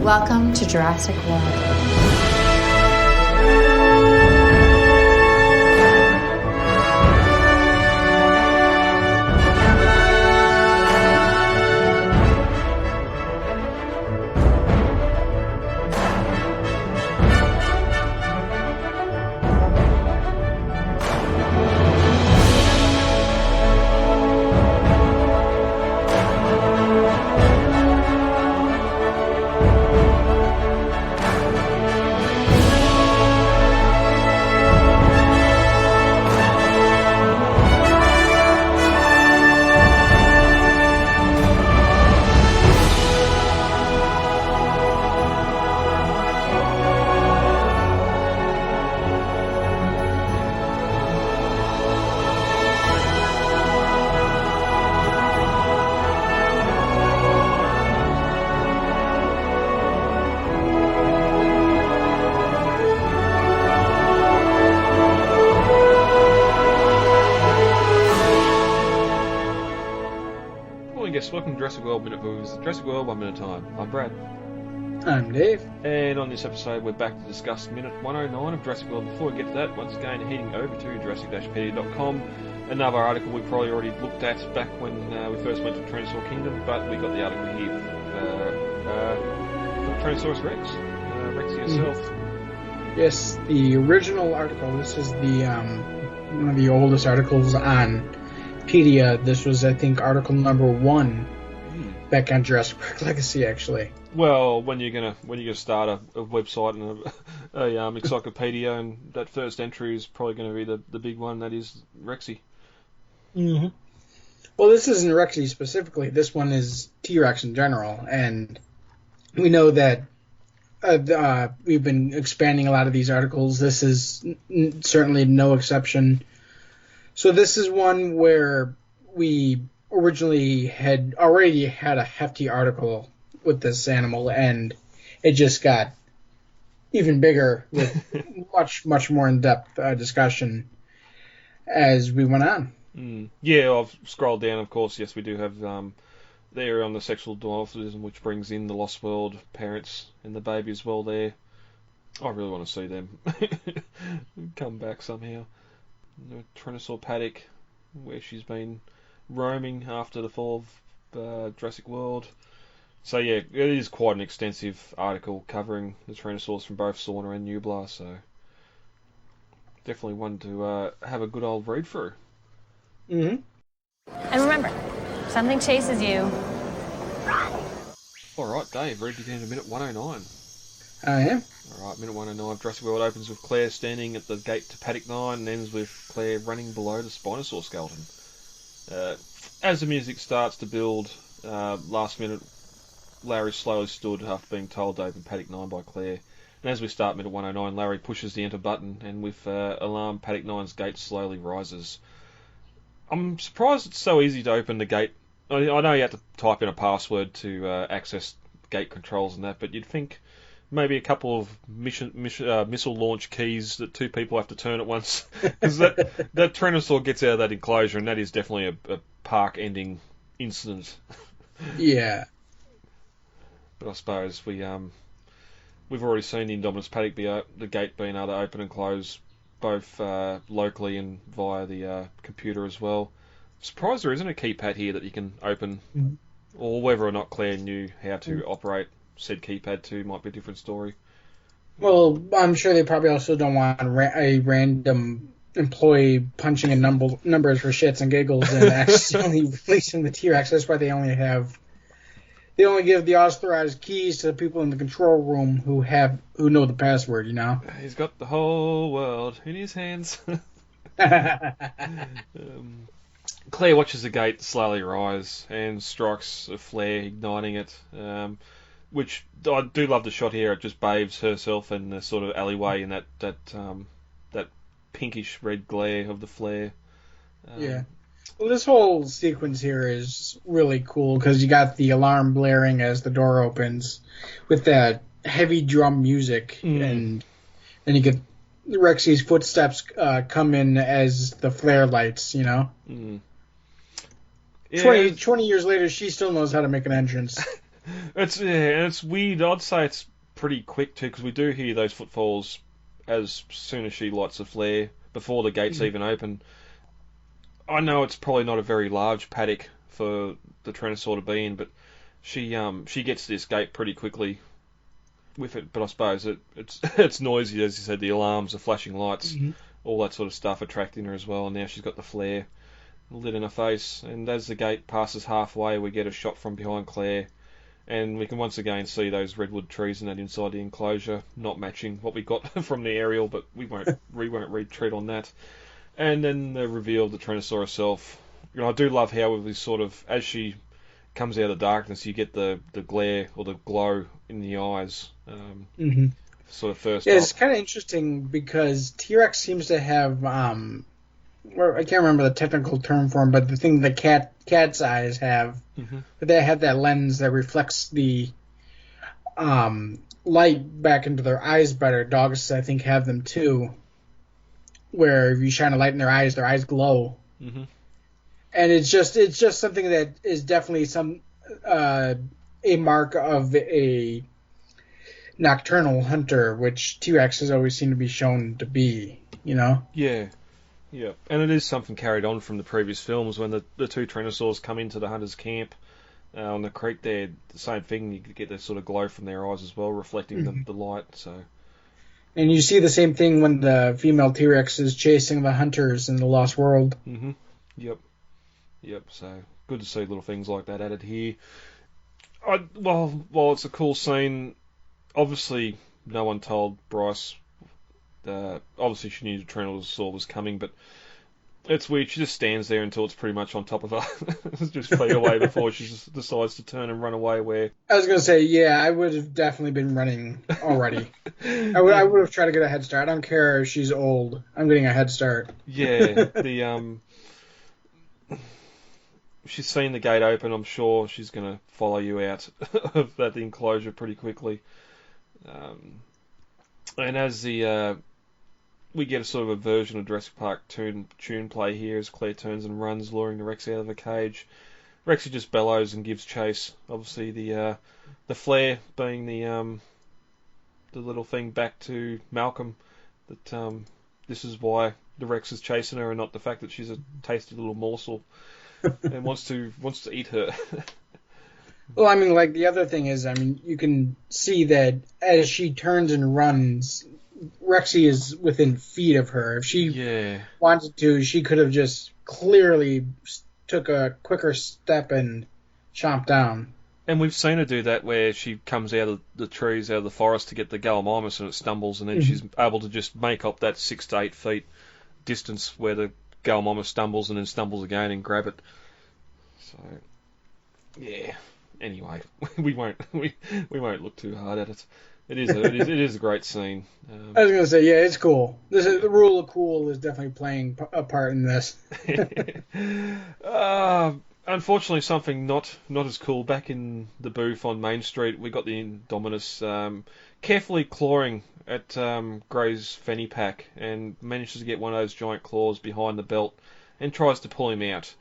Welcome to Jurassic World. Welcome to Jurassic World Minute for Visit Jurassic World 1 minute time. I'm Brad. I'm Dave. And on this episode we're back to discuss Minute 109 of Jurassic World. Before we get to that, once again heading over to Jurassic-Pedia.com. Another article we probably already looked at back when we first went to Tyrannosaur Kingdom, but we got the article here for Tyrannosaurus Rex. Rexy herself. Yes, the original article. This is the one of the oldest articles on Pedia. This was, I think, article number 1 back on Jurassic Park Legacy, actually. Well, when you're gonna start a website and a encyclopedia, and that first entry is probably going to be the big one. That is Rexy. Mm-hmm. Well, this isn't Rexy specifically. This one is T-Rex in general, and we know that we've been expanding a lot of these articles. This is certainly no exception. So this is one where we originally had already had a hefty article with this animal, and it just got even bigger with much more in-depth discussion as we went on. Yeah, I've scrolled down, of course. Yes, we do have there on the sexual dimorphism, which brings in the Lost World parents and the baby as well there. I really want to see them come back somehow. The Tyrannosaur paddock, where she's been roaming after the fall of Jurassic World. So yeah, it is quite an extensive article covering the Tyrannosaurs from both Sauna and Nublar, so definitely one to have a good old read through. Mm-hmm. And remember, if something chases you, run. Alright, Dave, ready to get into Minute 109. I am. Alright, Minute 109, Jurassic World opens with Claire standing at the gate to Paddock 9 and ends with Claire running below the spinosaur skeleton. As the music starts to build, last minute, Larry slowly stood after being told to open Paddock 9 by Claire. And as we start Minute 109, Larry pushes the enter button, and with alarm, Paddock 9's gate slowly rises. I'm surprised it's so easy to open the gate. I know you have to type in a password to access gate controls and that, but you'd think maybe a couple of missile launch keys that two people have to turn at once. Because that Tyrannosaur gets out of that enclosure, and that is definitely a park-ending incident. Yeah. But I suppose we've already seen the Indominus paddock the gate being able to open and close both locally and via the computer as well. I'm surprised there isn't a keypad here that you can open, or whether or not Claire knew how to operate said keypad too might be a different story. Well, I'm sure they probably also don't want a random employee punching in numbers for shits and giggles and accidentally releasing the T-Rex. That's why they only give the authorized keys to the people in the control room who know the password, you know? He's got the whole world in his hands. Claire watches the gate slowly rise and strikes a flare, igniting it. Which I do love the shot here. It just bathes herself in the sort of alleyway in that pinkish red glare of the flare. Yeah. Well, this whole sequence here is really cool because you got the alarm blaring as the door opens with that heavy drum music, and then you get Rexy's footsteps come in as the flare lights, you know? Yeah. 20 years later, she still knows how to make an entrance. it's weird. I'd say it's pretty quick too, because we do hear those footfalls as soon as she lights the flare before the gates even open. I know it's probably not a very large paddock for the Tyrannosaur to be in, but she gets to this gate pretty quickly with it. But I suppose it's it's noisy, as you said, the alarms, the flashing lights, all that sort of stuff attracting her as well. And now she's got the flare lit in her face. And as the gate passes halfway, we get a shot from behind Claire, and we can once again see those redwood trees and that inside the enclosure, not matching what we got from the aerial, but we won't retread on that. And then the reveal of the Tyrannosaur herself. You know, I do love how we sort of, as she comes out of the darkness, you get the glare or the glow in the eyes. Sort of first. Yeah, it's kind of interesting because T-Rex seems to have, well, I can't remember the technical term for them, but the thing that cat's eyes have, but they have that lens that reflects the light back into their eyes better. Dogs, I think, have them too, where if you shine a light in their eyes glow. And it's just something that is definitely a mark of a nocturnal hunter, which T-Rex always seem to be shown to be, you know? Yeah. And it is something carried on from the previous films when the two Tyrannosaurs come into the hunter's camp on the creek there. The same thing, you get that sort of glow from their eyes as well, reflecting the light. So. And you see the same thing when the female T-Rex is chasing the hunters in the Lost World. Yep. So good to see little things like that added here. While it's a cool scene, obviously no one told Bryce. Obviously she knew the Tyrannosaur was coming, but it's weird. She just stands there until it's pretty much on top of her, just feet away before she just decides to turn and run away. Where I was going to say, yeah, I would have definitely been running already. I would have tried to get a head start. I don't care if she's old. I'm getting a head start. Yeah, she's seen the gate open. I'm sure she's going to follow you out of that enclosure pretty quickly. And as we get a sort of a version of Jurassic Park tune play here as Claire turns and runs, luring the Rex out of the cage. Rexy just bellows and gives chase. Obviously, the flare being the little thing back to Malcolm that this is why the Rex is chasing her, and not the fact that she's a tasty little morsel and wants to eat her. Well, I mean, like, the other thing is, I mean, you can see that as she turns and runs, Rexy is within feet of her. If she wanted to, she could have just clearly took a quicker step and chomped down. And we've seen her do that where she comes out of the trees, out of the forest to get the Gallimimus, and it stumbles, and then she's able to just make up that 6 to 8 feet distance where the Gallimimus stumbles and then stumbles again and grab it. So, yeah. Anyway, we won't look too hard at it. It is a great scene. I was gonna say, yeah, it's cool. The rule of cool is definitely playing a part in this. Unfortunately, something not as cool. Back in the booth on Main Street, we got the Indominus carefully clawing at Gray's fanny pack and manages to get one of those giant claws behind the belt and tries to pull him out.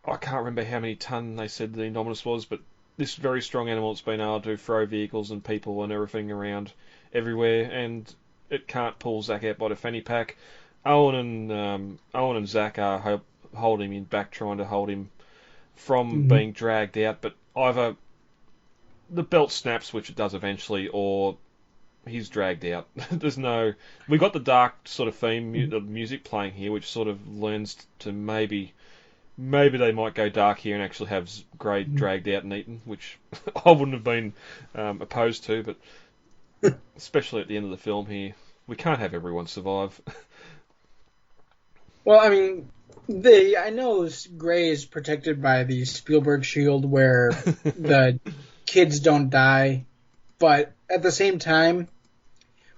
I can't remember how many ton they said the Indominus was, but this very strong animal that's been able to throw vehicles and people and everything around everywhere, and it can't pull Zach out by the fanny pack. Owen and Zach are holding him back, trying to hold him from being dragged out, but either the belt snaps, which it does eventually, or he's dragged out. We got the dark sort of theme, the music playing here, which sort of learns to maybe they might go dark here and actually have Gray dragged out and eaten, which I wouldn't have been opposed to, but especially at the end of the film here, we can't have everyone survive. Well, I mean, I know Gray is protected by the Spielberg shield where the kids don't die, but at the same time,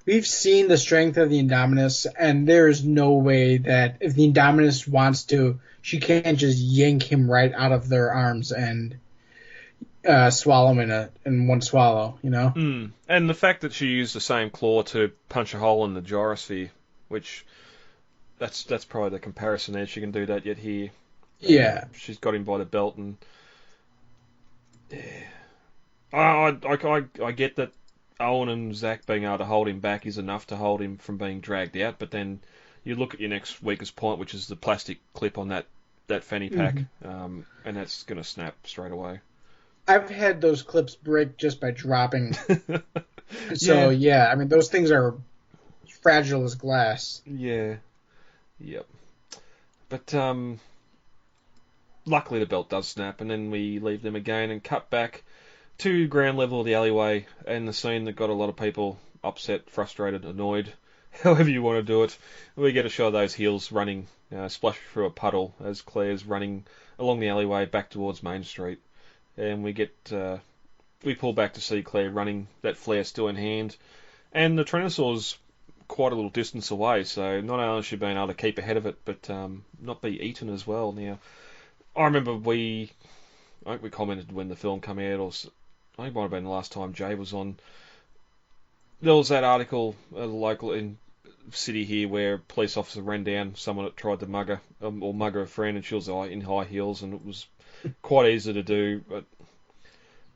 we've seen the strength of the Indominus, and there is no way that if the Indominus wants to, she can't just yank him right out of their arms and swallow him in one swallow, you know? And the fact that she used the same claw to punch a hole in the gyrosphere, which that's probably the comparison there. She can do that yet here. Yeah. She's got him by the belt, and I get that Owen and Zach being able to hold him back is enough to hold him from being dragged out, but then you look at your next weakest point, which is the plastic clip on that fanny pack, and that's going to snap straight away. I've had those clips break just by dropping. So, yeah, I mean, those things are fragile as glass. Yeah. Yep. But luckily the belt does snap, and then we leave them again and cut back to ground level of the alleyway, and the scene that got a lot of people upset, frustrated, annoyed, however you want to do it. We get a shot of those heels running, splashing through a puddle as Claire's running along the alleyway back towards Main Street. And we pull back to see Claire running, that flare still in hand, and the Tyrannosaur's quite a little distance away, so not only has she been able to keep ahead of it, but not be eaten as well. Now, I remember I think we commented when the film came out, or I think it might have been the last time Jay was on. There was that article, a local in city here, where a police officer ran down someone that tried to mug her, or mug her friend, and she was in high heels, and it was quite easy to do. But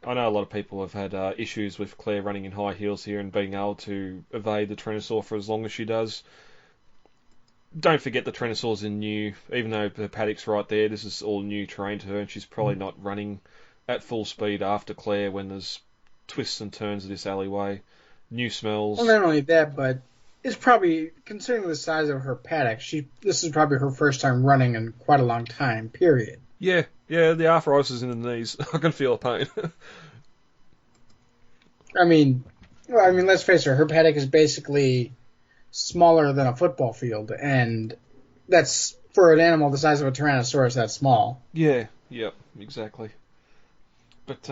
I know a lot of people have had issues with Claire running in high heels here and being able to evade the Tyrannosaur for as long as she does. Don't forget the Tyrannosaur's in new, even though the paddock's right there, this is all new terrain to her, and she's probably not running at full speed after Claire when there's twists and turns of this alleyway, new smells. Well, not only that, but it's probably, considering the size of her paddock, this is probably her first time running in quite a long time, period. Yeah, the arthritis is in the knees. I can feel the pain. I mean, let's face it, her paddock is basically smaller than a football field, and that's, for an animal the size of a Tyrannosaurus, that's small. Yeah, exactly. But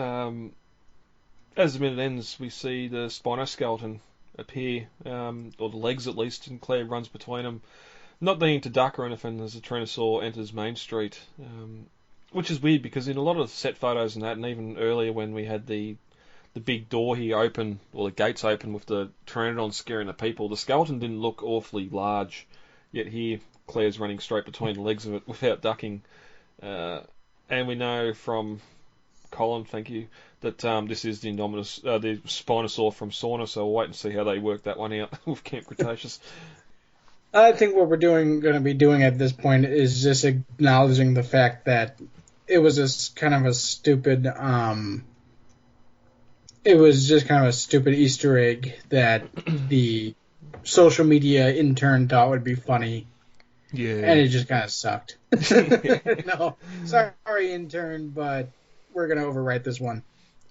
as the minute ends, we see the spinoskeleton appear, or the legs at least, and Claire runs between them, not needing to duck or anything as the Tyrannosaur enters Main Street, which is weird because in a lot of set photos and that, and even earlier when we had the big door here open, or the gates open with the Pteranodon scaring the people, the skeleton didn't look awfully large, yet here Claire's running straight between the legs of it without ducking, and we know from Colin, thank you, that this is the the Spinosaur from Sauna, so we'll wait and see how they work that one out with Camp Cretaceous. I think what we're going to be doing at this point is just acknowledging the fact that it was just kind of a stupid, Easter egg that the social media intern thought would be funny. Yeah. And it just kind of sucked. No, sorry, intern, but we're going to overwrite this one.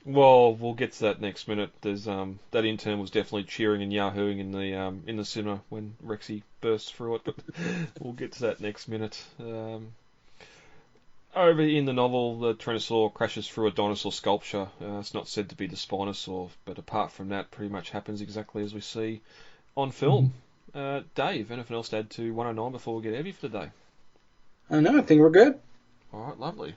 Well, we'll get to that next minute. There's that intern was definitely cheering and yahooing in the cinema when Rexy bursts through it, but we'll get to that next minute. Over in the novel, the Tyrannosaur crashes through a dinosaur sculpture. It's not said to be the Spinosaur, but apart from that, pretty much happens exactly as we see on film. Dave, anything else to add to 109 before we get heavy for today? No, I think we're good. All right, lovely.